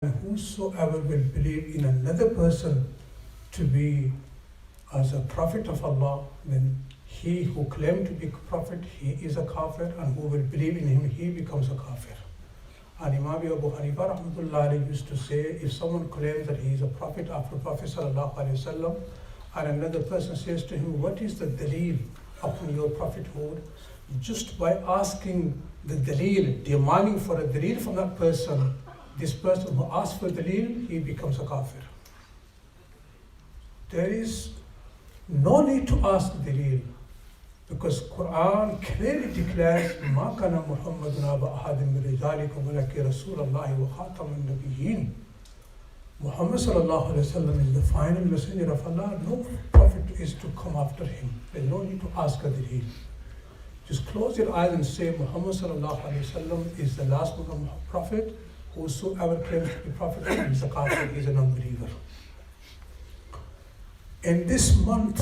And whosoever will believe in another person to be as a prophet of Allah, then he who claimed to be prophet, he is a kafir, and who will believe in him, he becomes a kafir. And Imam Abu Hanifa rahmatullahi used to say, if someone claims that he is a prophet after Prophet sallallahu alaihi wasallam, and another person says to him, what is the daleel upon your prophethood? Just by asking the daleel, demanding for a daleel from that person, this person who asks for daleel, he becomes a kafir. There is no need to ask daleel, because Quran clearly declares, مَا كَانَ مُحَمَّدٌ أَبَا أَحَدٍ مِّن رِجَالِكُمْ وَلَكِنَّ رَسُولَ اللَّهِ وَخَاتَمَ النَّبِيِّينَ. Muhammad sallallahu alaihi wasallam is the final messenger of Allah. No prophet is to come after him. There is no need to ask a daleel. Just close your eyes and say, Muhammad sallallahu alaihi wasallam is the last prophet. Whosoever claims to be prophet, he is a kafir, he is an unbeliever. In this month,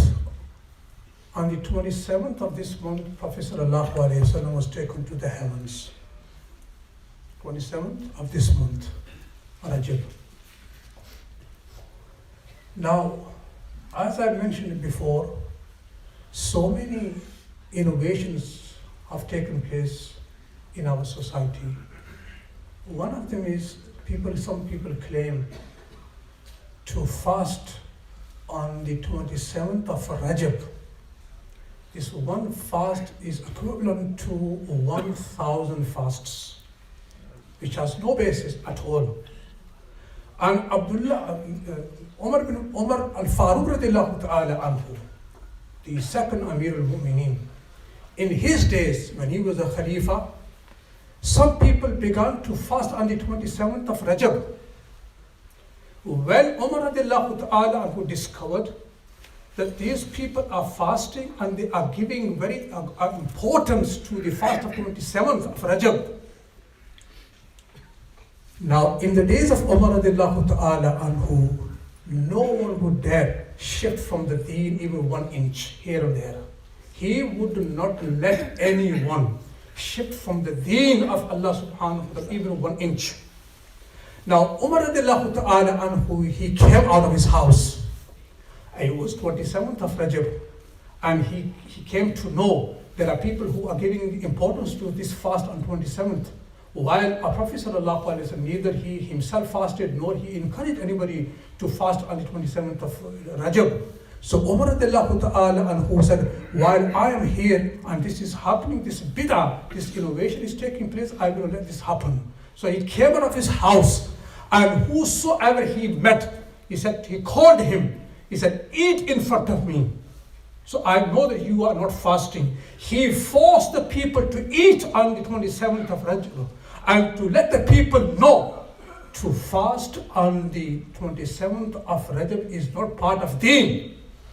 on the 27th of this month, Prophet sallallahu alaihi wasallam was taken to the heavens. 27th of this month, Rajab. Now, as I mentioned before, so many innovations have taken place in our society. One of them is some people claim to fast on the 27th of Rajab. This one fast is equivalent to 1,000 fasts, which has no basis at all. And Umar al-Faruq radiallahu ta'ala anhu, the second Amir al-Mu'mineen, in his days when he was a Khalifa, some people began to fast on the 27th of Rajab. When Umar radiallahu ta'ala anhu discovered that these people are fasting and they are giving very importance to the fast of 27th of Rajab. Now, in the days of Umar radiallahu ta'ala anhu, no one would dare shift from the deen even 1 inch here and there. He would not let anyone shift from the deen of Allah subhanahu wa ta'ala even 1 inch. Now, Umar radiallahu ta'ala anhu, he came out of his house. It was 27th of Rajab, and he came to know there are people who are giving importance to this fast on 27th. While our Prophet sallallahu alaihi wasallam, neither he himself fasted nor he encouraged anybody to fast on the 27th of Rajab. So Umar radiallahu ta'ala anhu said, while I am here and this is happening, this bid'ah, this innovation is taking place, I will let this happen. So he came out of his house, and whosoever he met, he called him. He said, eat in front of me, so I know that you are not fasting. He forced the people to eat on the 27th of Rajab, and to let the people know to fast on the 27th of Rajab is not part of deen.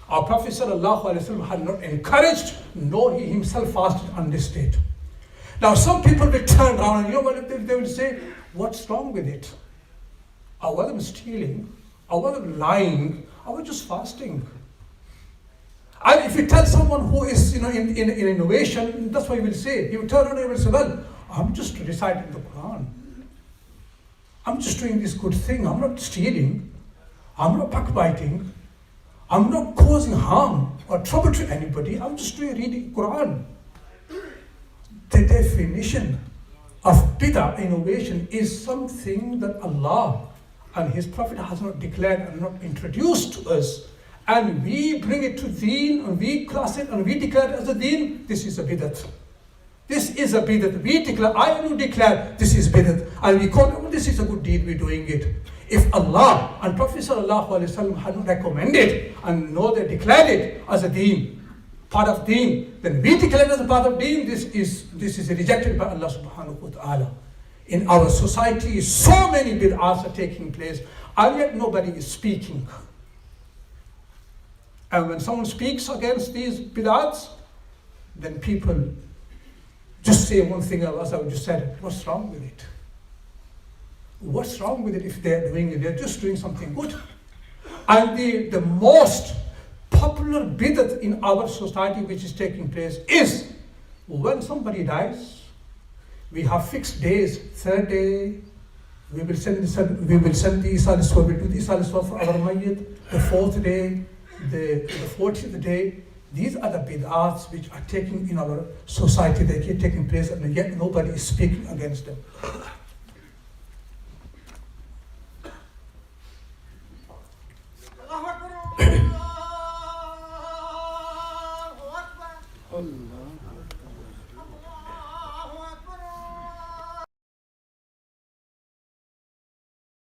Our Prophet sallallahu alaihi wasallam had not encouraged, nor he himself fasted on this date. Now some people will turn around and you know what they will say, what's wrong with it? I wasn't stealing, I wasn't lying, I was just fasting. And if you tell someone who is in innovation, that's what he will say. He will turn around and will say, well, I'm just reciting the Quran. I'm just doing this good thing. I'm not stealing. I'm not backbiting. I'm not causing harm or trouble to anybody. I'm just reading Quran. The definition of bid'ah, innovation, is something that Allah and His Prophet has not declared and not introduced to us. And we bring it to deen, and we class it, and we declare it as a deen. This is a bid'at. This is a bid'at. We declare, I will declare this is bid'at. And we call it, well, this is a good deed, we're doing it. If Allah and Prophet sallallahu alaihi wasallam had not recommended and nor they declared it as a deen, part of deen, then we declare it as a part of deen. This is rejected by Allah subhanahu wa ta'ala. In our society, so many bid'ahs are taking place, and yet nobody is speaking. And when someone speaks against these bid'ahs, then people just say one thing, as I just said, what's wrong with it? What's wrong with it if they're doing it? They're just doing something good. And the most popular bid'ah in our society which is taking place is when somebody dies, we have fixed days, third day, We will send the Isal Swab, we do the Isal Swab for our Mayyit, the 4th day, the 40th day. These are the bid'ats which are taking in our society, they keep taking place, and yet nobody is speaking against them. Allah.